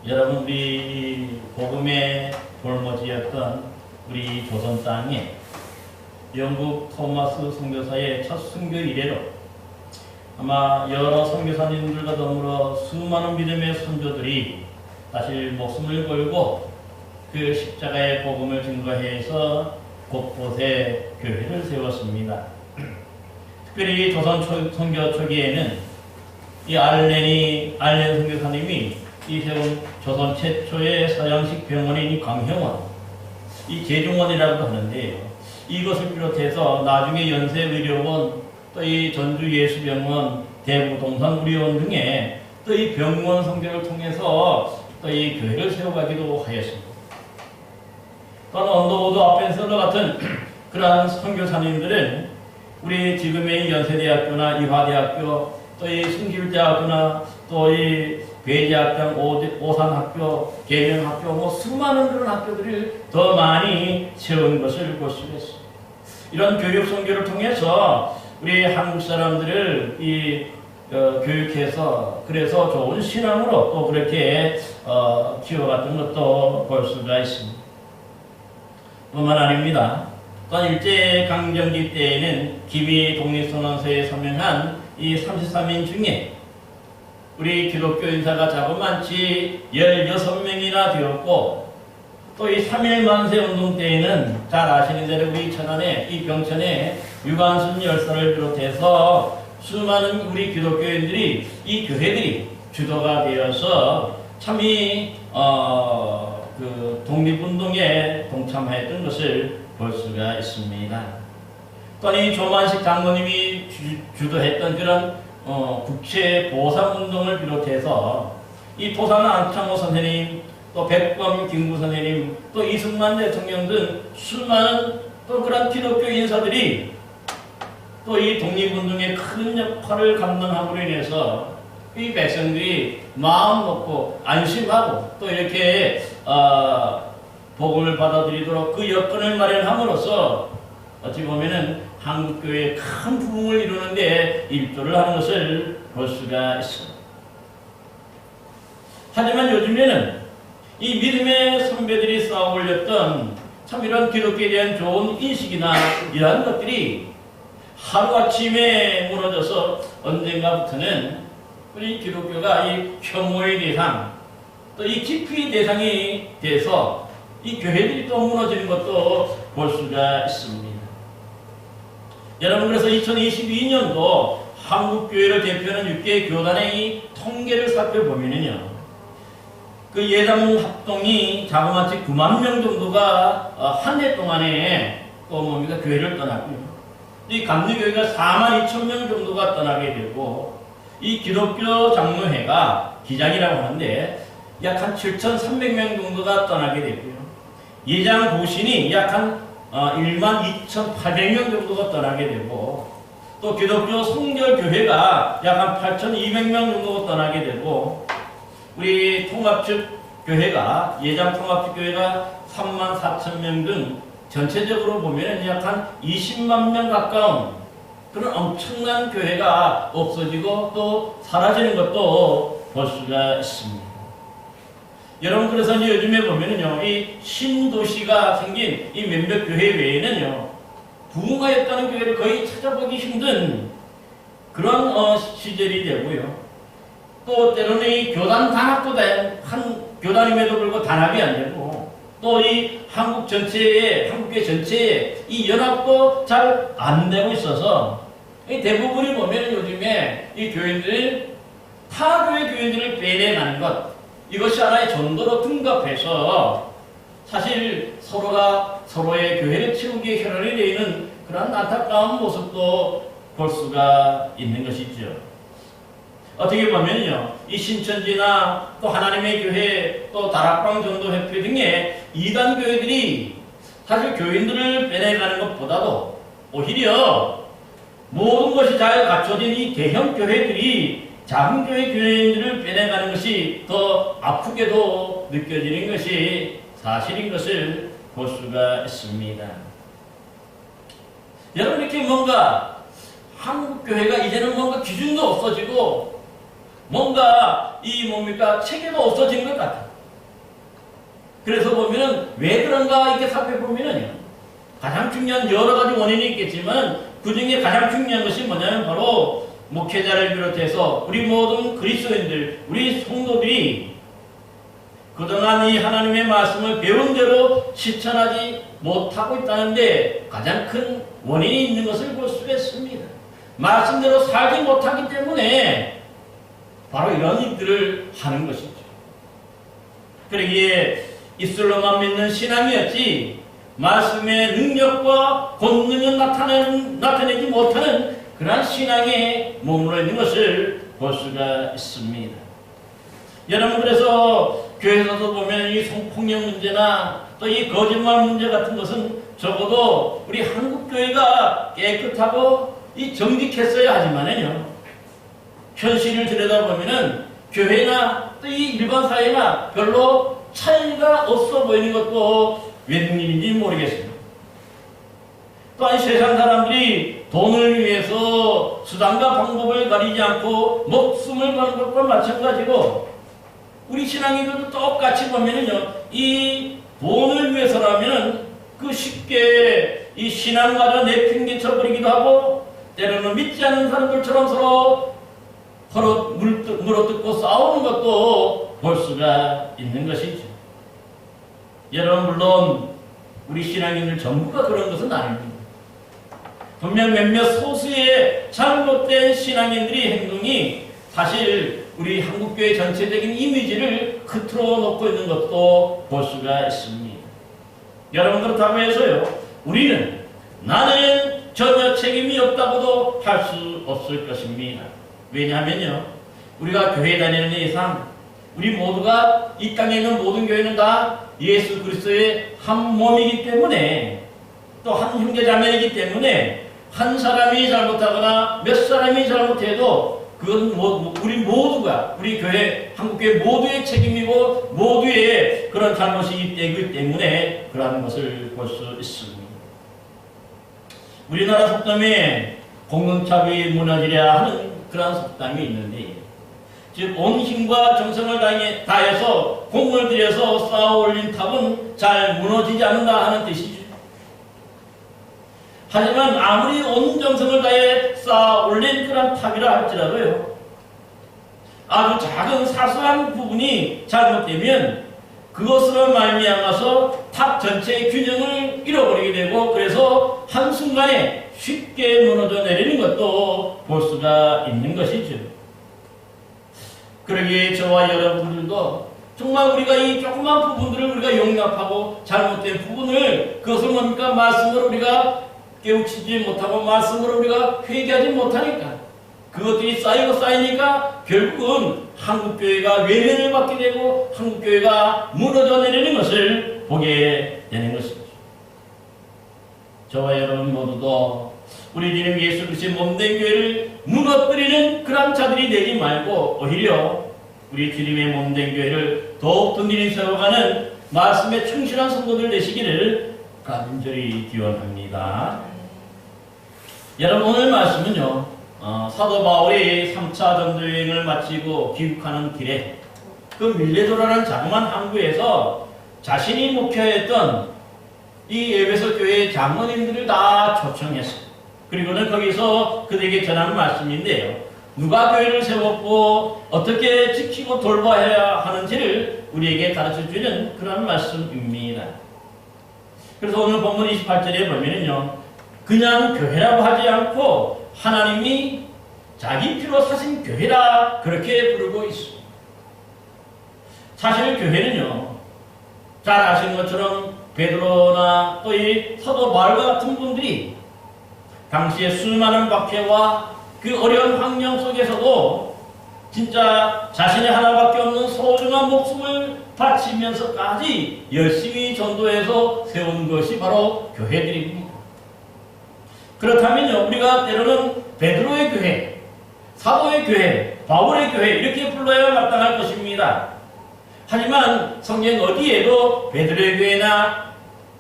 여러분, 우리 복음의 볼모지였던 우리 조선 땅에 영국 토마스 선교사의 첫 선교 이래로 아마 여러 선교사님들과 더불어 수많은 믿음의 선조들이 사실 목숨을 걸고 그 십자가의 복음을 증거해서 곳곳에 교회를 세웠습니다. 특별히 조선 선교 초기에는 이 알렌 선교사님이 이 세운 조선 최초의 서양식 병원인 광형원, 이 제중원이라고도 하는데요. 이것을 비롯해서 나중에 연세의료원, 또 이 전주예수병원, 대부동산의료원 등의 또 이 병원 선교를 통해서 또 이 교회를 세워가기도 하였습니다. 또한 언더우드 아펜셀러 같은 그러한 선교사님들은 우리 지금의 연세대학교나 이화대학교, 또 이 승길대학교나 또 이 배제학당, 오산학교, 계명학교, 뭐 수많은 그런 학교들을 더 많이 세운 것을 볼 수가 있습니다. 이런 교육 선교를 통해서 우리 한국 사람들을 교육해서 그래서 좋은 신앙으로 또 그렇게 키워갔던 것도 볼 수가 있습니다. 뿐만 아닙니다. 또한 일제강점기 때에는 기미 독립선언서에 서명한 이 33인 중에 우리 기독교 인사가 자그만치 16명이나 되었고, 또 이 3.1 만세 운동 때에는 잘 아시는 대로 우리 천안에 이 병천에 유관순 열사를 비롯해서 수많은 우리 기독교인들이 이 교회들이 주도가 되어서 참이 그 독립운동에 동참하였던 것을 볼 수가 있습니다. 또한 이 조만식 장로님이 주도했던 그런 국채 보상운동을 비롯해서 이 도산 안창호 선생님, 또 백범 김구 선생님, 또 이승만 대통령 등 수많은 또 그런 기독교 인사들이 또 이 독립운동에 큰 역할을 감당함으로 인해서 이 백성들이 마음 먹고 안심하고 또 이렇게 복음을 받아들이도록 그 여건을 마련함으로써 어찌 보면은 한국교회의 큰 부흥을 이루는데 일조를 하는 것을 볼 수가 있습니다. 하지만 요즘에는 이 믿음의 선배들이 쌓아 올렸던 참 이런 기독교에 대한 좋은 인식이나 이러한 것들이 하루아침에 무너져서 언젠가부터는 우리 기독교가 이 혐오의 대상, 또 이 기피의 대상이 돼서 이 교회들이 또 무너지는 것도 볼 수가 있습니다. 여러분, 그래서 2022년도 한국교회를 대표하는 6개 교단의 이 통계를 살펴보면요, 그 예당 합동이 자그마치 9만 명 정도가 한 해 동안에 또 뭡니까 교회를 떠났고요. 이 감리교회가 4만 2천 명 정도가 떠나게 되고, 이 기독교 장로회가 기장이라고 하는데 약 한 7,300명 정도가 떠나게 되고요. 예장 보신이 약 한 1만 2,800명 정도가 떠나게 되고, 또 기독교 성결교회가 약 한 8,200명 정도가 떠나게 되고, 우리 통합측 교회가 예장 통합측 교회가 3만 4천 명 등 전체적으로 보면 약 한 20만 명 가까운 그런 엄청난 교회가 없어지고 또 사라지는 것도 볼 수가 있습니다. 여러분, 그래서 이제 요즘에 보면은요, 이 신도시가 생긴 이 몇몇 교회 외에는요, 부흥하였다는 교회를 거의 찾아보기 힘든 그런 시절이 되고요. 또 때로는 이 교단 단합도 한 교단임에도 불구하고 단합이 안 되고, 또 이 한국 전체에, 한국교회 전체에 이 연합도 잘 안 되고 있어서 대부분이 보면 요즘에 이 교인들이 타 교회 교인들을 빼내가는 것, 이것이 하나의 전도로 등갑해서 사실 서로가 서로의 교회를 채우기에 혈안이 되어 있는 그런 안타까운 모습도 볼 수가 있는 것이죠. 어떻게 보면요, 이 신천지나 또 하나님의 교회, 또 다락방 전도협회 등의 이단 교회들이 사실 교인들을 빼내가는 것보다도 오히려 모든 것이 잘 갖춰진 이 대형 교회들이 작은 교회 교인들을 빼내가는 것이 더 아프게도 느껴지는 것이 사실인 것을 볼 수가 있습니다. 여러분, 이렇게 뭔가 한국 교회가 이제는 뭔가 기준도 없어지고 뭔가 이 체계도 없어진 것 같아요. 그래서 보면은 왜 그런가 이렇게 살펴보면은요, 가장 중요한 여러 가지 원인이 있겠지만 그 중에 가장 중요한 것이 뭐냐면 바로 목회자를 비롯해서 우리 모든 그리스도인들, 우리 성도들이 그동안 이 하나님의 말씀을 배운 대로 실천하지 못하고 있다는데 가장 큰 원인이 있는 것을 볼 수가 있습니다. 말씀대로 살지 못하기 때문에 바로 이런 일들을 하는 것이죠. 그러기에 입술로만 믿는 신앙이었지 말씀의 능력과 권능을 나타내지 못하는 그러한 신앙에 머물러 있는 것을 볼 수가 있습니다. 여러분, 그래서 교회에서도 보면 이 성폭력 문제나 또 이 거짓말 문제 같은 것은 적어도 우리 한국교회가 깨끗하고 이 정직했어야 하지만은요, 현실을 들여다보면은 교회나 또 이 일반 사회나 별로 차이가 없어 보이는 것도 웬일인지 모르겠습니다. 또한 세상 사람들이 돈을 위해서 수단과 방법을 가리지 않고 목숨을 거는 것과 마찬가지고 우리 신앙인들도 똑같이 보면은요, 이 돈을 위해서라면 그 쉽게 이 신앙마저 내팽개쳐 버리기도 하고 때로는 믿지 않는 사람들처럼 서로 물어뜯고 싸우는 것도 볼 수가 있는 것이죠. 여러분, 물론 우리 신앙인들 전부가 그런 것은 아닙니다. 분명 몇몇 소수의 잘못된 신앙인들의 행동이 사실 우리 한국교회 전체적인 이미지를 흐트러 놓고 있는 것도 볼 수가 있습니다. 여러분, 그렇다고 해서요, 우리는 나는 전혀 책임이 없다고도 할 수 없을 것입니다. 왜냐하면요, 우리가 교회 다니는 이상 우리 모두가 이 땅에 있는 모든 교회는 다 예수 그리스도의 한 몸이기 때문에, 또 한 형제 자매이기 때문에 한 사람이 잘못하거나 몇 사람이 잘못해도 그건 우리 모두가, 우리 교회, 한국교회 모두의 책임이고 모두의 그런 잘못이기 때문에 그러한 것을 볼 수 있습니다. 우리나라 속담에 공동탑이 무너지려 하는 그러한 속담이 있는데, 즉 온 힘과 정성을 다해서 공을 들여서 쌓아 올린 탑은 잘 무너지지 않는다 하는 뜻이죠. 하지만 아무리 온 정성을 다해 쌓아 올린 그런 탑이라 할지라도요, 아주 작은 사소한 부분이 잘못되면 그것으로 말미암아서 탑 전체의 균형을 잃어버리게 되고, 그래서 한순간에 쉽게 무너져 내리는 것도 볼 수가 있는 것이죠. 그러기에 저와 여러분들도 정말 우리가 이 조그만 부분들을 우리가 용납하고 잘못된 부분을, 그것을 뭡니까? 말씀으로 우리가 깨우치지 못하고 말씀으로 우리가 회개하지 못하니까 그것들이 쌓이니까 결국은 한국교회가 외면을 받게 되고 한국교회가 무너져 내리는 것을 보게 되는 것이죠. 저와 여러분 모두도 우리 주님 예수 그리스도의 몸된 교회를 무너뜨리는 그런 자들이 되지 말고 오히려 우리 주님의 몸된 교회를 더욱 든든히 세워가는 말씀에 충실한 성도들 되시기를 간절히 기원합니다. 여러분, 오늘 말씀은요, 사도 바울이 3차 전도여행을 마치고 귀국하는 길에 그 밀레도라는 자그마한 항구에서 자신이 목회했던 이 에베소 교회의 장로님들을 다 초청했어요. 그리고는 거기서 그들에게 전하는 말씀인데요, 누가 교회를 세웠고 어떻게 지키고 돌봐야 하는지를 우리에게 가르쳐주는 그런 말씀입니다. 그래서 오늘 본문 28절에 보면은요, 그냥 교회라고 하지 않고 하나님이 자기 피로 사신 교회라 그렇게 부르고 있습니다. 사실 교회는요, 잘 아시는 것처럼 베드로나 또 이 사도 바울과 같은 분들이 당시에 수많은 박해와 그 어려운 환경 속에서도 진짜 자신의 하나밖에 없는 소중한 목숨을 바치면서까지 열심히 전도해서 세운 것이 바로 교회들입니다. 그렇다면요, 우리가 때로는 베드로의 교회, 사도의 교회, 바울의 교회 이렇게 불러야 마땅할 것입니다. 하지만 성경 어디에도 베드로의 교회나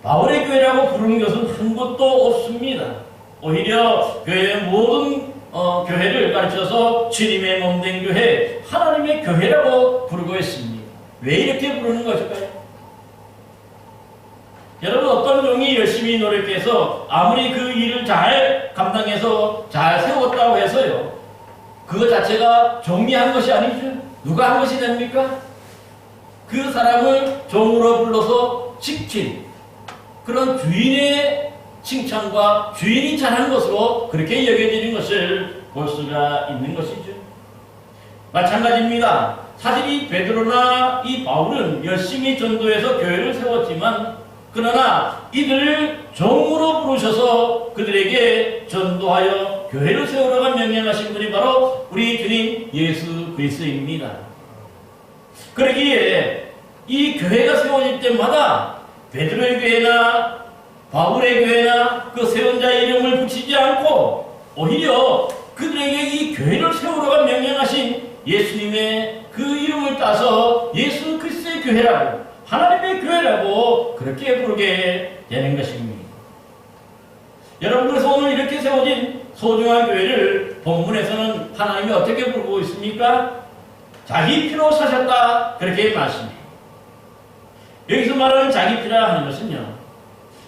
바울의 교회라고 부르는 것은 한 곳도 없습니다. 오히려 교회의 모든 교회를 가르쳐서 주님의 몸된 교회, 하나님의 교회라고 부르고 있습니다. 왜 이렇게 부르는 것일까요? 여러분, 어떤 종이 열심히 노력해서 아무리 그 일을 잘 감당해서 잘 세웠다고 해서요, 그거 자체가 종이 한 것이 아니죠. 누가 한 것이 됩니까? 그 사람을 종으로 불러서 지킨 그런 주인의 칭찬과 주인이 잘한 것으로 그렇게 여겨지는 것을 볼 수가 있는 것이죠. 마찬가지입니다. 사실 이 베드로나 이 바울은 열심히 전도해서 교회를 세웠지만, 그러나 이들을 종으로 부르셔서 그들에게 전도하여 교회를 세우라고 명령하신 분이 바로 우리 주님 예수 그리스도입니다. 그러기에 이 교회가 세워질 때마다 베드로의 교회나 바울의 교회나 그 세운 자의 이름을 붙이지 않고 오히려 그들에게 이 교회를 세우라고 명령하신 예수님의 그 이름을 따서 예수 그리스도의 교회라고, 하나님의 교회라고 그렇게 부르게 되는 것입니다. 여러분, 그래서 오늘 이렇게 세워진 소중한 교회를 본문에서는 하나님이 어떻게 부르고 있습니까? 자기 피로 사셨다, 그렇게 말씀해요. 여기서 말하는 자기 피라 하는 것은요,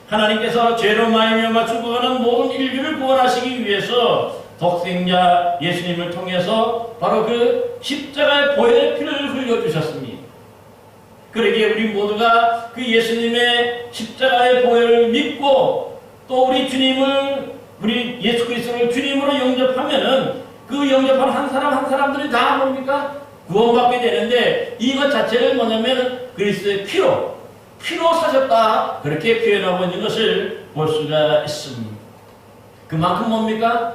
하나님께서 죄로 말미암아 죽어가는 모든 인류를 구원하시기 위해서 독생자 예수님을 통해서 바로 그 십자가의 보혈의 피를 흘려주셨습니다. 그러기에 우리 모두가 그 예수님의 십자가의 보혈을 믿고 또 우리 주님을, 우리 예수 그리스도를 주님으로 영접하면은 그 영접한 한 사람 한 사람들이 다 뭡니까? 구원받게 되는데, 이것 자체를 뭐냐면 그리스도의 피로 사셨다, 그렇게 표현하고 있는 것을 볼 수가 있습니다. 그만큼 뭡니까?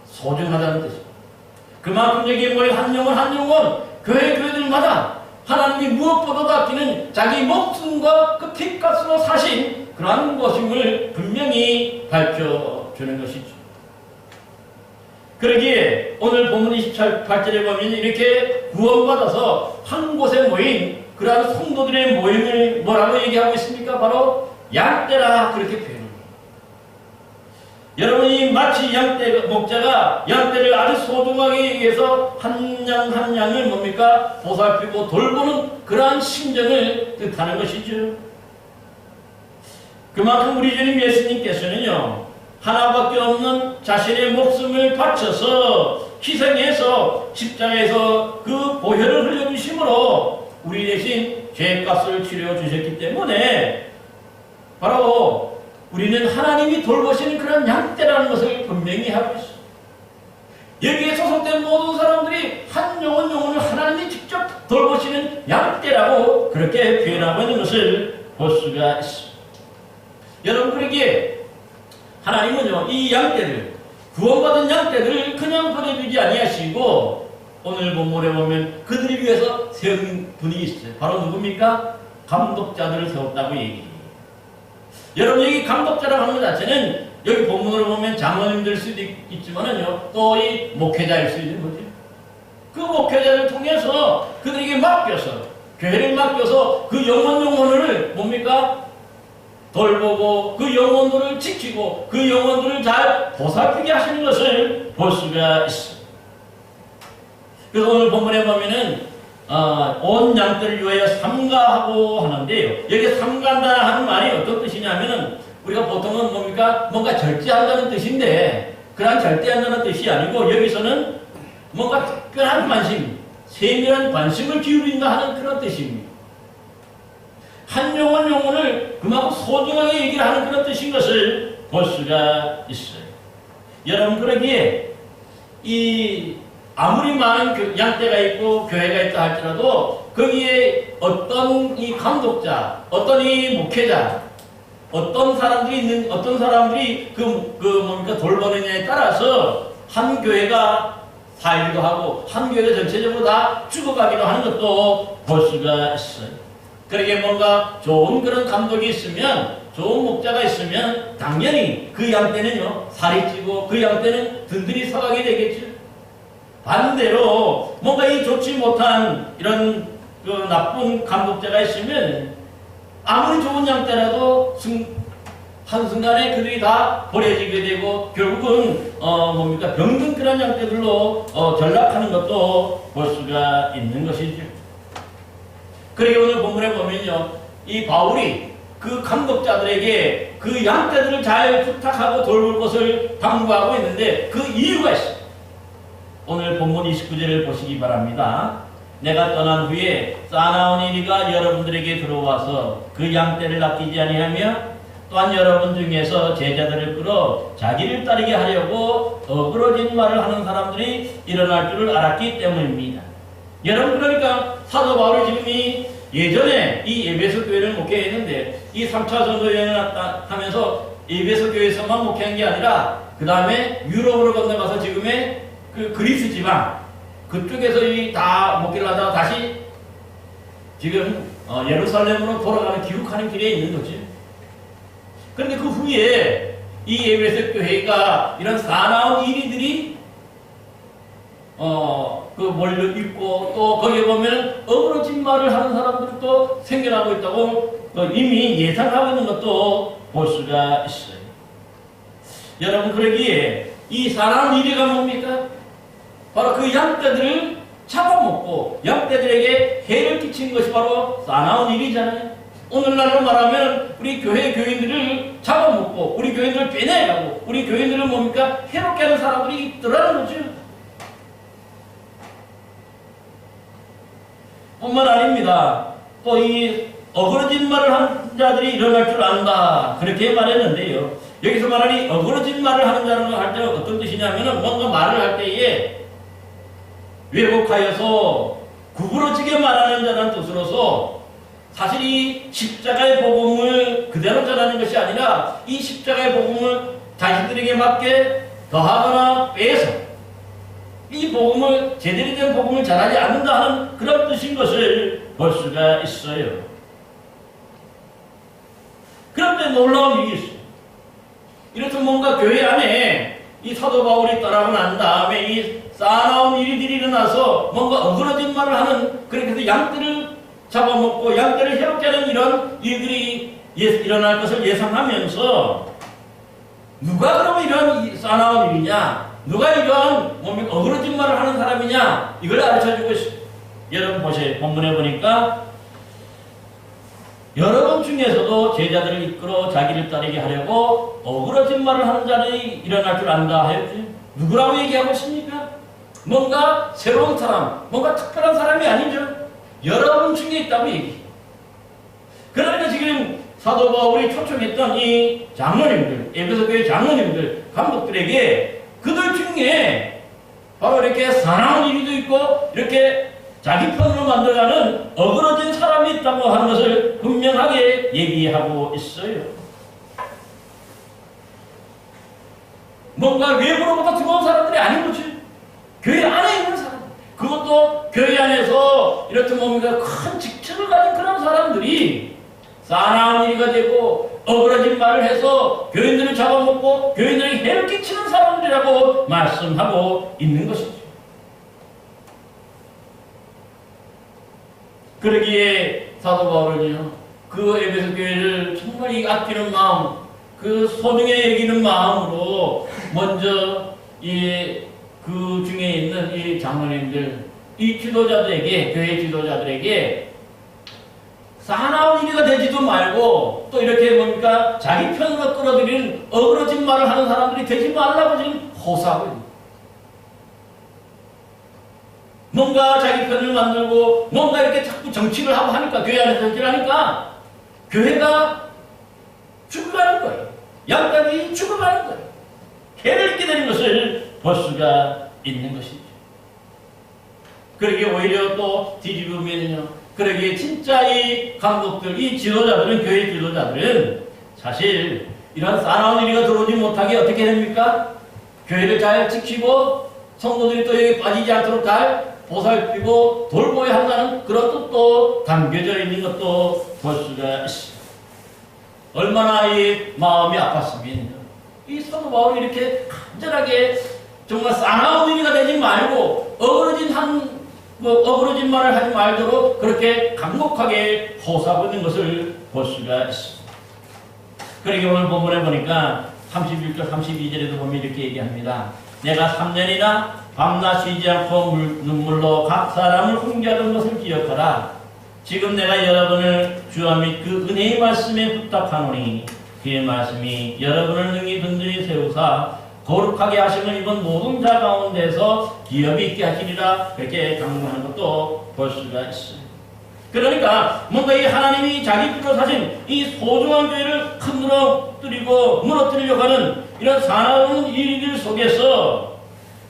소중하다는 뜻입니다. 그만큼 여기에 뭐예요? 한 영혼 교회들마다 하나님이 무엇보다도 아끼는 자기 목숨과 그 피값으로 사신 그러한 것임을 분명히 밝혀주는 것이죠. 그러기에 오늘 본문 28절에 보면 이렇게 구원받아서 한 곳에 모인 그러한 성도들의 모임을 뭐라고 얘기하고 있습니까? 바로 양떼라, 그렇게 표현합니다. 여러분이 마치 양떼 목자가 양떼를 아주 소중하게 얘기해서 한 양 한 양을 뭡니까? 보살피고 돌보는 그러한 심정을 뜻하는 것이죠. 그만큼 우리 주님 예수님께서는요, 하나밖에 없는 자신의 목숨을 바쳐서 희생해서 십자가에서 그 보혈을 흘려주심으로 우리 대신 죄값을 치러 주셨기 때문에 바로 우리는 하나님이 돌보시는 그런 양떼라는 것을 분명히 하고 있습니다. 여기에 소속된 모든 사람들이 한 영혼을 하나님이 직접 돌보시는 양떼라고 그렇게 표현하고 있는 것을 볼 수가 있습니다. 여러분, 그러기에 하나님은요, 이 양떼들, 구원받은 양떼들을 그냥 보내주지 아니하시고 오늘 본문에 보면 그들을 위해서 세운 분이 있어요. 바로 누굽니까? 감독자들을 세웠다고 얘기해요. 여러분, 여기 감독자라고 하는 것 자체는 여기 본문으로 보면 장로님들 수도 있지만은요, 또 이 목회자일 수 있는 거죠. 그 목회자를 통해서 그들에게 맡겨서, 교회를 맡겨서 그 영혼을 뭡니까? 돌보고 그 영혼들을 지키고 그 영혼들을 잘 보살피게 하시는 것을 볼 수가 있습니다. 그래서 오늘 본문에 보면은 온 양떼를 위하여 삼가하고 하는데요. 여기 삼가한다 하는 말이 어떤 뜻이냐면은 우리가 보통은 뭡니까? 뭔가 절제한다는 뜻인데 그런 절제한다는 뜻이 아니고 여기서는 뭔가 특별한 관심, 세밀한 관심을 기울인다 하는 그런 뜻입니다. 한 영혼을 그만큼 소중하게 얘기를 하는 그런 뜻인 것을 볼 수가 있어요. 여러분, 그러기에 이 아무리 많은 양떼가 있고 교회가 있다 할지라도 거기에 어떤 이 감독자, 어떤 이 목회자, 어떤 사람들이 뭡니까 돌보느냐에 따라서 한 교회가 살기도 하고 한 교회가 전체적으로 다 죽어가기도 하는 것도 볼 수가 있어요. 그러게 뭔가 좋은 그런 감독이 있으면, 좋은 목자가 있으면 당연히 그 양떼는요 살이 찌고 그 양떼는 든든히 서가게 되겠죠. 반대로 뭔가 이 좋지 못한 이런 그 나쁜 감독자가 있으면 아무리 좋은 양떼라도 한순간에 그들이 다 버려지게 되고 결국은 뭡니까 병든 그런 양떼들로 전락하는 것도 볼 수가 있는 것이죠. 그러게 오늘 본문에 보면요, 이 바울이 그 감독자들에게 그 양떼들을 잘 부탁하고 돌볼 것을 당부하고 있는데 그 이유가 있어요. 오늘 본문 29절을 보시기 바랍니다. 내가 떠난 후에 사나운 이리가 여러분들에게 들어와서 그 양떼를 아끼지 아니하며 또한 여러분 중에서 제자들을 끌어 자기를 따르게 하려고 어그러진 말을 하는 사람들이 일어날 줄을 알았기 때문입니다. 여러분, 그러니까 사도 바울이 지금 예전에 이 에베소 교회를 목회했는데 이 3차 전도 여행을 하면서 에베소 교회에서만 목회한 게 아니라 그 다음에 유럽으로 건너가서 지금의 그 그리스 지방 그쪽에서 다 목회를 하다가 다시 지금 예루살렘으로 돌아가는 귀국하는 길에 있는 거지. 그런데 그 후에 이 에베소 교회가 이런 사나운 이리들이 그 몰려 있고 또 거기에 보면 어그러진 말을 하는 사람들도 생겨나고 있다고 이미 예상하고 있는 것도 볼 수가 있어요. 여러분, 그러기에 이 사나운 이리가 뭡니까? 바로 그 양떼들을 잡아먹고 양떼들에게 해를 끼친 것이 바로 사나운 일이잖아요. 오늘날로 말하면 우리 교회 교인들을 잡아먹고 우리 교인들을 빼내가고 우리 교인들을 뭡니까? 해롭게 하는 사람들이 있더라는 거죠. 뿐만 아닙니다. 또 이 어그러진 말을 하는 자들이 일어날 줄 안다, 그렇게 말했는데요. 여기서 말하니 어그러진 말을 하는 자는 할 때는 어떤 뜻이냐면은 뭔가 말을 할 때에 왜곡하여서 구부러지게 말하는 자라는 뜻으로서 사실 이 십자가의 복음을 그대로 전하는 것이 아니라 이 십자가의 복음을 자신들에게 맞게 더하거나 빼서 이 복음을 제대로 된 복음을 전하지 않는다 하는 그런 뜻인 것을 볼 수가 있어요. 그런데 놀라운 일이 있어요. 이렇듯 뭔가 교회 안에 이 사도 바울이 떠나고 난 다음에 이 사나운 일들이 일어나서 뭔가 어그러진 말을 하는, 그렇게 해서 양떼를 잡아먹고 양떼를 해롭게 하는 이런 일들이 일어날 것을 예상하면서 누가 그러면 이런 사나운 일이냐, 누가 이런 어그러진 말을 하는 사람이냐, 이걸 가르쳐주고 있어요. 여러분 보세요. 본문에 보니까 여러분 중에서도 제자들을 이끌어 자기를 따르게 하려고 어그러진 말을 하는 자들이 일어날 줄 안다 하였지. 누구라고 얘기하고 있습니까? 뭔가 새로운 사람, 뭔가 특별한 사람이 아니죠. 여러분 중에 있다고 얘기해요. 그러니까 지금 사도 바울이 초청했던 이 장로님들, 에베소 교회 장로님들, 감독들에게 그들 중에 바로 이렇게 사나운 일도 있고 이렇게 자기 편으로 만들어가는 어그러진 사람이 있다고 하는 것을 분명하게 얘기하고 있어요. 뭔가 외부로부터 들어온 사람들이 아닌 거지. 교회 안에 있는 사람, 그것도 교회 안에서 이렇게 뭡니까 큰 직책을 가진 그런 사람들이 사나운 일이가 되고 어그러진 말을 해서 교인들을 잡아먹고 교인들에게 해를 끼치는 사람들이라고 말씀하고 있는 것이죠. 그러기에 사도 바울은요, 그 에베소 교회를 정말 아끼는 마음, 그 소중히 여기는 마음으로 먼저 그 중에 있는 이 장로님들, 이 지도자들에게, 교회 지도자들에게 사나운 일이가 되지도 말고 또 이렇게 뭡니까 자기 편으로 끌어들이는 어그러진 말을 하는 사람들이 되지 말라고 지금 호소하고 있습니다. 뭔가 자기 편을 만들고 뭔가 이렇게 자꾸 정치를 하고 하니까, 교회 안에서 정치를 하니까 교회가 죽어가는 거예요. 양떼들이 죽어가는 거예요. 해를 입게 되는 것을 볼 수가 있는 것이죠. 그러기에 오히려 또 뒤집으면요, 그러기에 진짜 이 감독들, 이 지도자들은, 교회 지도자들은 사실 이런 사나운 일이가 들어오지 못하게 어떻게 됩니까? 교회를 잘 지키고 성도들이 또 여기 빠지지 않도록 잘 보살피고 돌보아야 한다는 그런 뜻도 담겨져 있는 것도 볼 수가 있습니다. 얼마나 이 마음이 아팠으면 이 사도 바울이 이렇게 간절하게 정말 사나운 일이가 되지 말고 어그러진 말을 하지 말도록 그렇게 강력하게 호소하고 있는 것을 볼 수가 있습니다. 그러게 오늘 본문에 보니까 31절 32절에도 보면 이렇게 얘기합니다. 내가 3년이나 밤낮 쉬지 않고 눈물로 각 사람을 훈계하던 것을 기억하라. 지금 내가 여러분을 주와 및 그 은혜의 말씀에 부탁하노니 그의 말씀이 여러분을 능히 든든히 세우사 거룩하게 하심을 입은 모든 자 가운데서 기업이 있게 하시리라. 그렇게 강조하는 것도 볼 수가 있어요. 그러니까 뭔가 이 하나님이 자기 뜻으로 사신 이 소중한 교회를 흔들어뜨리고 무너뜨리려고 하는 이런 사나운 일들 속에서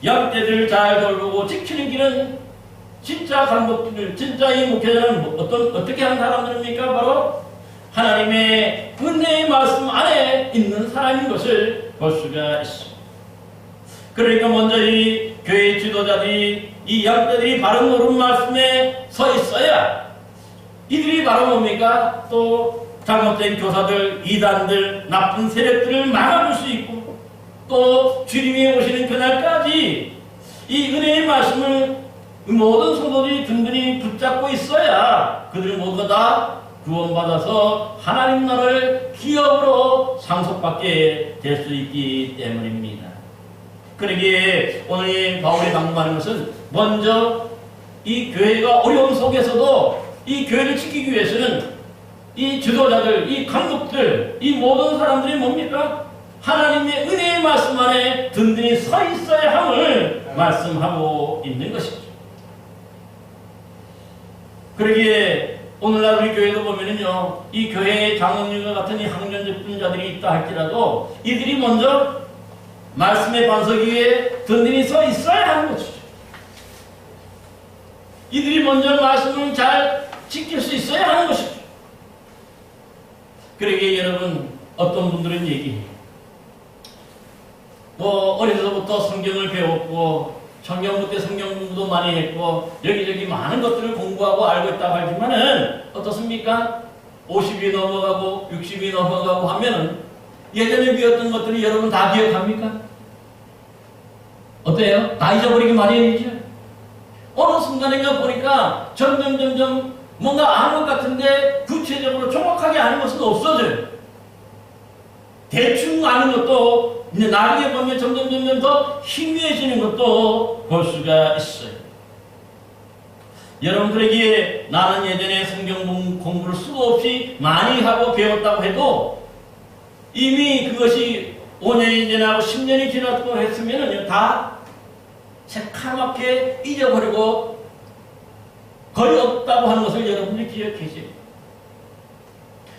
양떼들을 잘 돌보고 지키는 길은 진짜 간목들, 진짜 이 목회자는 어떻게 하는 사람들입니까? 바로 하나님의 은혜의 말씀 안에 있는 사람인 것을 볼 수가 있습니다. 그러니까 먼저 이 교회 지도자들이 이 양떼들이 바른 옳은 말씀에 서 있어야 이들이 바로 뭡니까? 또 잘못된 교사들, 이단들, 나쁜 세력들을 막아줄 수 있고 또 주님이 오시는 그날까지 이 은혜의 말씀을 모든 성도들이 든든히 붙잡고 있어야 그들 모두가 다 구원받아서 하나님 나라를 기업으로 상속받게 될 수 있기 때문입니다. 그러기에 오늘 이 바울이 강조하는 것은 먼저 이 교회가 어려움 속에서도 이 교회를 지키기 위해서는 이 지도자들, 이 강독들, 이 모든 사람들이 뭡니까? 하나님의 은혜의 말씀 안에 든든히 서 있어야 함을 말씀하고 있는 것이죠. 그러기에 오늘날 우리 교회도 보면은요, 이 교회의 장로님과 같은 이 학년직분자들이 있다 할지라도 이들이 먼저 말씀의 반석 위에 든든히 서 있어야 하는 것이죠. 이들이 먼저 말씀을 잘 지킬 수 있어야 하는 것이죠. 그러기에 여러분, 어떤 분들은 얘기해요. 어려서부터 성경을 배웠고 청년부 때 성경 공부도 많이 했고 여기저기 많은 것들을 공부하고 알고 있다고 하지만은 어떻습니까? 50이 넘어가고 60이 넘어가고 하면은 예전에 배웠던 것들이 여러분 다 기억합니까? 어때요? 다 잊어버리기 마련이죠. 어느 순간인가 보니까 점점 뭔가 아는 것 같은데 구체적으로 정확하게 아는 것은 없어져요. 대충 아는 것도 이제 나중에 보면 점점 더 희미해지는 것도 볼 수가 있어요. 여러분들에게 나는 예전에 성경 공부를 수도 없이 많이 하고 배웠다고 해도 이미 그것이 5년이 지나고 10년이 지났고 했으면 다 새카맣게 잊어버리고 거의 없다고 하는 것을 여러분들이 기억하세요.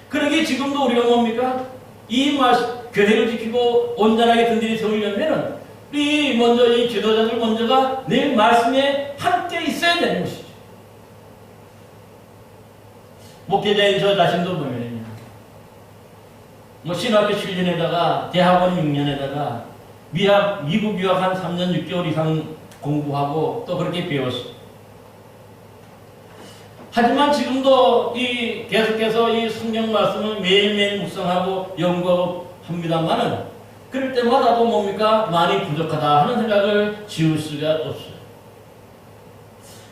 그러기에 지금도 우리가 뭡니까? 이 교회를 지키고 온전하게 든든히 세우려면 우리 먼저 이 지도자들 먼저가 늘 말씀에 함께 있어야 되는 것이죠. 목회자인 저 자신도 보면요, 신학교 7년에다가 대학원 6년에다가 미국 유학 한 3년 6개월 이상 공부하고 또 그렇게 배웠어요. 하지만 지금도 계속해서 이 성경 말씀을 매일매일 묵상하고 연구하고 합니다만은 그럴 때마다도 뭡니까? 많이 부족하다 하는 생각을 지울 수가 없어요.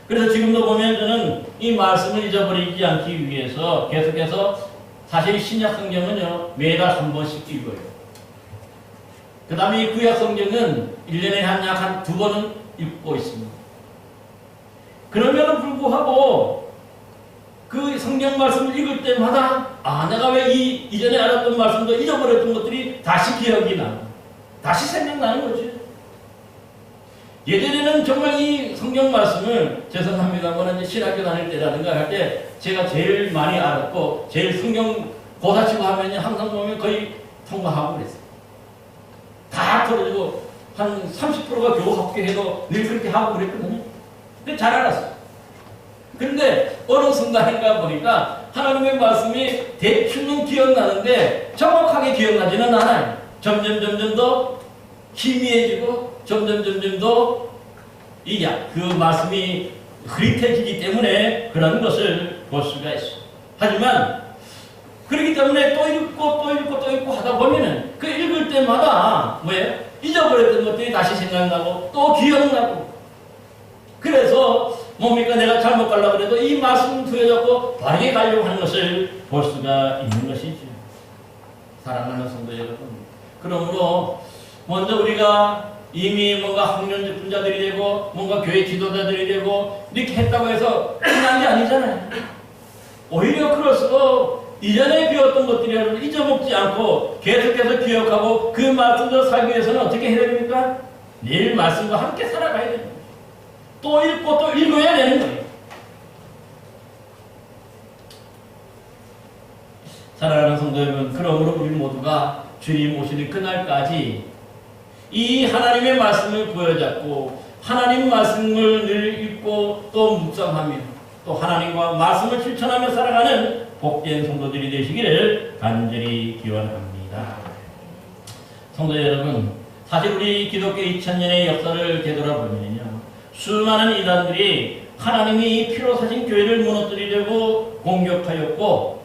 그래서 지금도 보면 저는 이 말씀을 잊어버리지 않기 위해서 계속해서 사실 신약 성경은요, 매달 한 번씩 읽어요. 그 다음에 이 구약 성경은 1년에 약 한 2번은 읽고 있습니다. 그럼에도 불구하고 그 성경 말씀을 읽을 때마다 내가 왜 이전에 알았던 말씀도 잊어버렸던 것들이 다시 기억이 나고 다시 생각나는 거죠. 예전에는 정말 이 성경 말씀을 죄송합니다만 신학교 다닐 때라든가 할 때 제가 제일 많이 알았고 제일 성경 고사치고 하면 항상 보면 거의 통과하고 그랬어요. 다 떨어지고 한 30%가 겨우 합격해도 늘 그렇게 하고 그랬거든요. 근데 잘 알았어요. 근데 어느 순간인가 보니까 하나님의 말씀이 대충은 기억나는데 정확하게 기억나지는 않아요. 점점 더 희미해지고 점점 더 그 말씀이 흐릿해지기 때문에 그런 것을 볼 수가 있어요. 하지만 그렇기 때문에 또 읽고 하다 보면은 그 읽을 때마다 잊어버렸던 것들이 다시 생각나고 또 기억나고, 그래서 뭡니까? 내가 잘못 가려고 그래도 이 말씀을 부여잡고 바르게 가려고 하는 것을 볼 수가 있는 것이죠. 사랑하는 성도 여러분, 그러므로 먼저 우리가 이미 뭔가 학년직 분자들이 되고 뭔가 교회 지도자들이 되고 이렇게 했다고 해서 끝난 게 아니잖아요. 오히려 그럴수록 이전에 배웠던 것들이라도 잊어먹지 않고 계속해서 기억하고 그 말씀대로 살기 위해서는 어떻게 해야 됩니까? 늘 말씀과 함께 살아가야 됩니다. 또 읽고 또 읽어야 되는 거예요. 사랑하는 성도 여러분, 그러므로 우리 모두가 주님 오시는 그날까지 이 하나님의 말씀을 부여잡고 하나님 말씀을 늘 읽고 또 묵상하며 또 하나님과 말씀을 실천하며 살아가는 복된 성도들이 되시기를 간절히 기원합니다. 성도 여러분, 사실 우리 기독교 2000년의 역사를 되돌아보면요, 수많은 이단들이 하나님이 피로 사신 교회를 무너뜨리려고 공격하였고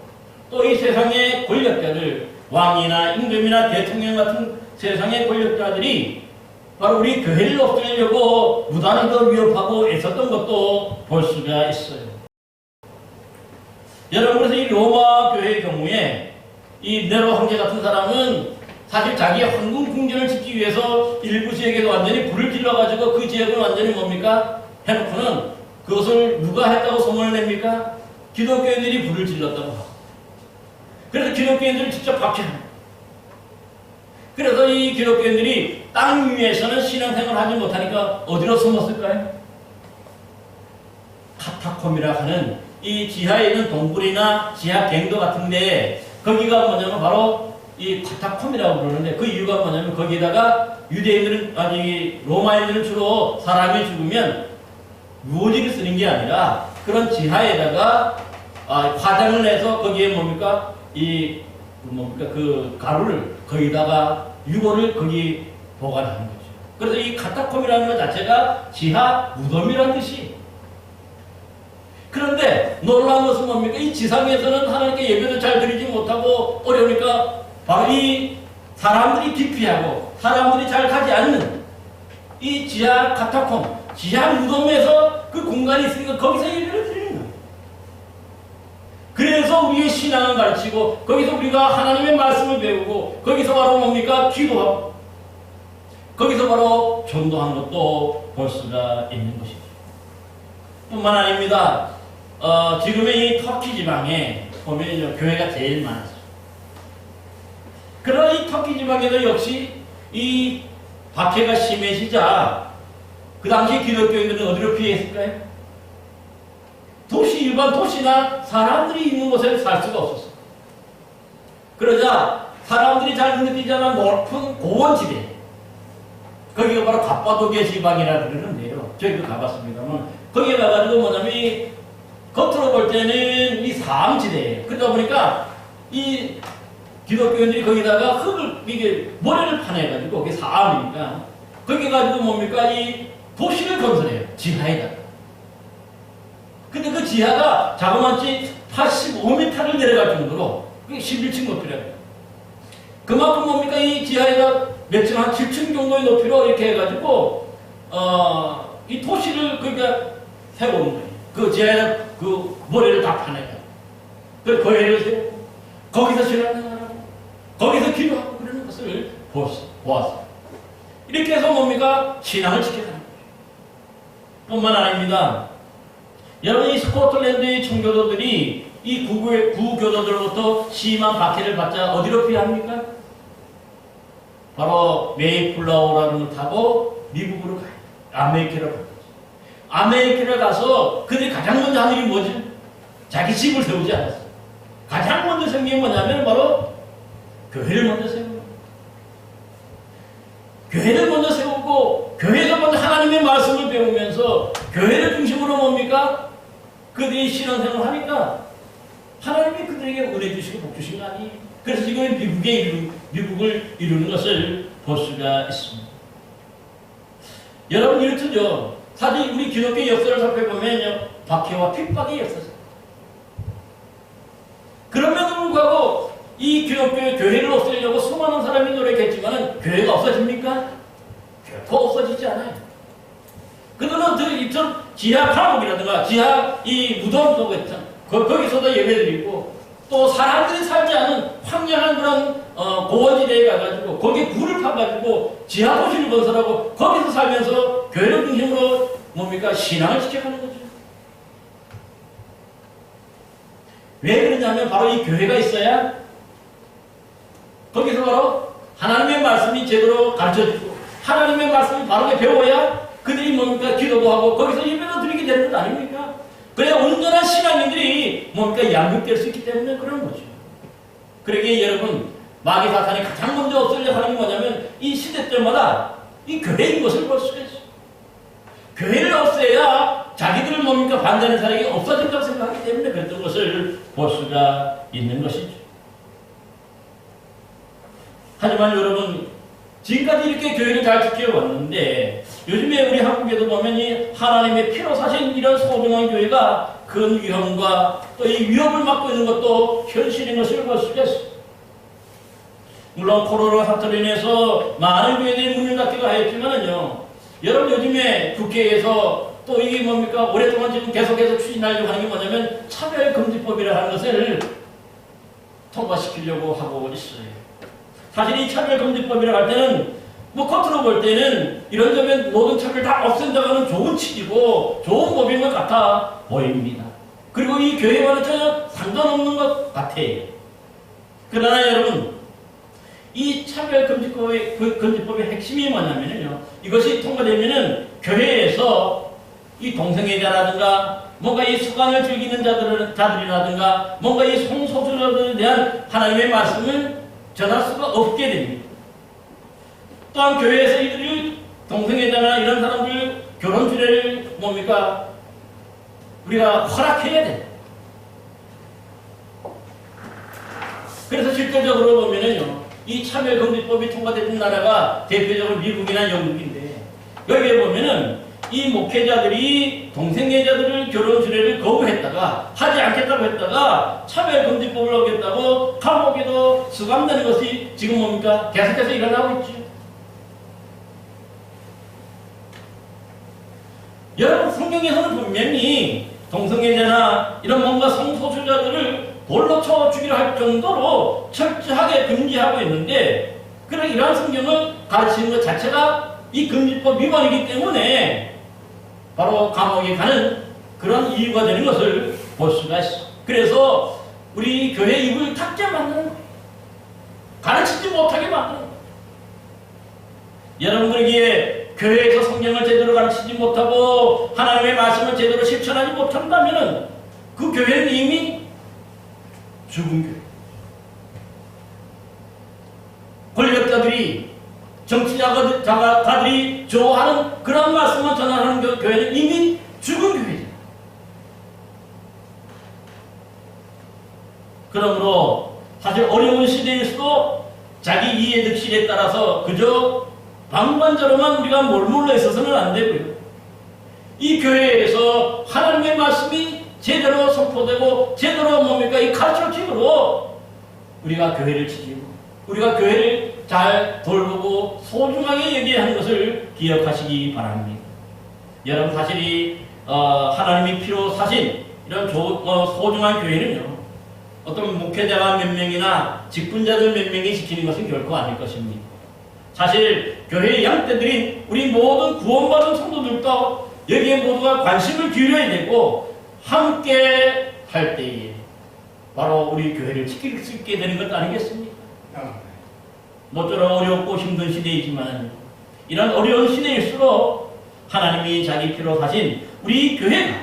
또 이 세상의 권력자들, 왕이나 임금이나 대통령 같은 세상의 권력자들이 바로 우리 교회를 없애려고 무단히 더 위협하고 애썼던 것도 볼 수가 있어요. 여러분, 그래서 이 로마 교회의 경우에 이 네로 황제 같은 사람은 사실 자기의 황금 궁전을 짓기 위해서 일부 지역에도 완전히 불을 질러가지고 그 지역을 완전히 뭡니까? 해놓고는 그것을 누가 했다고 소문을 냅니까? 기독교인들이 불을 질렀다고 하고. 그래서 기독교인들을 직접 박해합니다. 그래서 이 기독교인들이 땅 위에서는 신앙생활을 하지 못하니까 어디로 숨었을까요? 카타콤이라 하는 이 지하에 있는 동굴이나 지하 갱도 같은데, 거기가 뭐냐면 바로 이 카타콤이라고 부르는데, 그 이유가 뭐냐면 거기다가 유대인들은, 아니 로마인들은 주로 사람이 죽으면 묘지를 쓰는 게 아니라 그런 지하에다가 화장을 내서 거기에 뭡니까? 그 가루를 거기다가 유골을 거기 보관하는 거죠. 그래서 이 카타콤이라는 것 자체가 지하 무덤이라는 뜻이. 그런데 놀라운 것은 뭡니까? 이 지상에서는 하나님께 예배도 잘 드리지 못하고 어려우니까 바로 이 사람들이 기피하고 사람들이 잘 가지 않는 이 지하 카타콤, 지하 무덤에서 그 공간이 있으니까 거기서 예배를 드리는 거예요. 그래서 우리의 신앙을 가르치고 거기서 우리가 하나님의 말씀을 배우고 거기서 바로 뭡니까? 기도하고 거기서 바로 전도하는 것도 볼 수가 있는 것이죠. 뿐만 아닙니다. 지금의 이 터키 지방에 보면 교회가 제일 많았어요. 그러나 이 터키 지방에도 역시 이 박해가 심해지자 그 당시 기독교인들은 어디로 피했을까요? 도시, 일반 도시나 사람들이 있는 곳에 살 수가 없었어요. 그러자 사람들이 잘 눈에 띄지 않은 높은 고원지대, 거기가 바로 갑바도기아 지방이라 그러는데요. 저희도 가봤습니다만 거기에 가가지고 뭐냐면 이 겉으로 볼 때는 이 사암지대예요. 그러다 보니까 이 기독교인들이 거기다가 흙을, 이게 모래를 파내가지고 그게 사암이니까 거기 가지고 뭡니까? 이 도시를 건설해요. 지하에다가. 근데 그 지하가 자그마치 85m를 내려갈 정도로 그게 11층 높이래요. 그만큼 뭡니까? 이 지하에다 몇 층, 한 7층 정도의 높이로 이렇게 해가지고 이 도시를 그러니까 세우는 거예요. 그 지하에다 그 모래를 다 파내요. 그래서 교회를 세우고 거기서 신앙생활하고 거기서 기도하고 그러는 것을 보았어요. 이렇게 해서 뭡니까? 신앙을 지켜가는 거예요. 뿐만 아닙니다. 여러분, 이 스코틀랜드의 청교도들이 이 구교도들로부터 심한 박해를 받자 어디로 피합니까? 바로 메이플라워라는 걸 타고 미국으로 가요. 아메리카로 가요. 아메리카를 가서 그들이 가장 먼저 하는 일이 뭐지? 자기 집을 세우지 않았어요. 가장 먼저 생긴 게 뭐냐면 바로 교회를 먼저 세우고, 교회를 먼저 세우고 교회에서 먼저 하나님의 말씀을 배우면서 교회를 중심으로 뭡니까? 그들이 신앙생활을 하니까 하나님이 그들에게 은혜 주시고 복 주신 거 아니에요. 그래서 지금 미국을 이루는 것을 볼 수가 있습니다. 여러분, 이렇죠. 사실 우리 기독교 역사를 살펴보면요, 박해와 핍박의 역사죠. 그럼에도 불구하고 이 기독교의 교회를 없애려고 수많은 사람이 노력했지만 교회가 없어집니까? 결코 없어지지 않아요. 그들은 이처럼 지하 감옥이라든가 지하 이 무덤 속에 거기서도 예배드리고 또 사람들이 살지 않은 황량한 그런 고원지대에 가가지고 거기에 불을 파가지고 지하 도시를 건설하고 거기서 살면서 교회를 중심으로 뭡니까? 신앙을 지켜가는 거죠. 왜 그러냐면 바로 이 교회가 있어야 거기서 바로 하나님의 말씀이 제대로 가르쳐지고 하나님의 말씀을 바르게 배워야 그들이 뭡니까? 기도도 하고 거기서 예배도 드리게 되는 것 아닙니까? 그래야 온전한 신앙인들이 뭡니까? 양육될 수 있기 때문에 그런 거죠. 그러기에 여러분, 마귀 사탄이 가장 먼저 없애려고 하는 게 뭐냐면 이 시대 때마다 이 교회인 것을 볼 수가 있어요. 교회를 없애야 자기들을 뭡니까? 반대하는 사람이 없어진다고 생각하기 때문에 그랬던 것을 볼 수가 있는 것이죠. 하지만 여러분, 지금까지 이렇게 교회를 잘 지켜왔는데 요즘에 우리 한국에도 보면 이 하나님의 피로 사신 이런 소중한 교회가 큰 위험과 또 이 위협을 맞고 있는 것도 현실인 것을 볼 수가 있어요. 물론 코로나 사태로 인해서 많은 교회들이 문을 닫기도 하였지만은요, 여러분 요즘에 국회에서 또 이게 뭡니까? 오랫동안 지금 계속해서 추진하려고 하는 게 뭐냐면 차별금지법이라 하는 것을 통과시키려고 하고 있어요. 사실 이 차별금지법이라고 할 때는 뭐 겉으로 볼 때는 이런 점엔 모든 차별 다 없앤다고 하는 좋은 취지고 좋은 법인 것 같아 보입니다. 그리고 이 교회와는 전혀 상관없는 것 같아요. 그러나 여러분, 이 차별금지법의 금지법의 핵심이 뭐냐면요, 이것이 통과되면은 교회에서 이 동성애자라든가 뭔가 이 수관을 즐기는 자들이라든가 뭔가 이 성소수자들에 대한 하나님의 말씀을 전할 수가 없게 됩니다. 또한 교회에서 이들이 동성애자나 이런 사람들 결혼 주례를 뭡니까? 우리가 허락해야 돼. 그래서 실질적으로 보면은요, 이 차별금지법이 통과된 나라가 대표적으로 미국이나 영국인데, 여기에 보면은 이 목회자들이 동성애자들을 결혼 주례를 거부했다가 하지 않겠다고 했다가 차별금지법을 어겼다고 감옥에도 수감되는 것이 지금 뭡니까? 계속해서 일어나고 있죠. 여러분, 성경에서는 분명히 동성애자나 이런 뭔가 성소수자들을 돌로 쳐 죽이려 할 정도로 철저하게 금지하고 있는데, 그런 이러한 성경을 가르치는 것 자체가 이 금지법 위반이기 때문에 바로 감옥에 가는 그런 이유가 되는 것을 볼 수가 있어. 그래서 우리 교회 입을 닫게 만드는 거예요. 가르치지 못하게 만드는 거예요. 여러분들에게 교회에서 성경을 제대로 가르치지 못하고 하나님의 말씀을 제대로 실천하지 못한다면 그 교회는 이미 죽은 교회. 권력자들이, 정치자들이 좋아하는 그런 말씀만 전하는 교회는 이미 죽은 교회죠. 그러므로 사실 어려운 시대일수록 자기 이해득실에 따라서 그저 방관자로만 우리가 몰몰로 있어서는 안 되고요. 이 교회에서 하나님의 말씀이 제대로 선포되고 제대로 뭡니까? 이 가르쳐짐으로 우리가 교회를 지키고 우리가 교회를 잘 돌보고 소중하게 여겨야 하는 것을 기억하시기 바랍니다. 여러분, 사실 하나님이 피로 사신 이런 소중한 교회는요, 어떤 목회자가 몇 명이나 직분자들 몇 명이 지키는 것은 결코 아닐 것입니다. 사실 교회의 양떼들인 우리 모든 구원받은 성도들도 여기에 모두가 관심을 기울여야 되고 함께 할 때에 바로 우리 교회를 지킬 수 있게 되는 것 아니겠습니까? 모쪼록 어렵고 힘든 시대이지만 이런 어려운 시대일수록 하나님이 자기 피로 사신 우리 교회가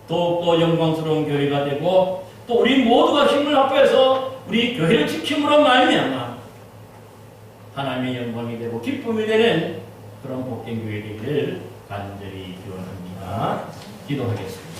더욱더 영광스러운 교회가 되고 또 우리 모두가 힘을 합해서 우리 교회를 지킴으로 말미암아 하나님의 영광이 되고 기쁨이 되는 그런 복된 교회 되기를 간절히 기원합니다. 기도하겠습니다.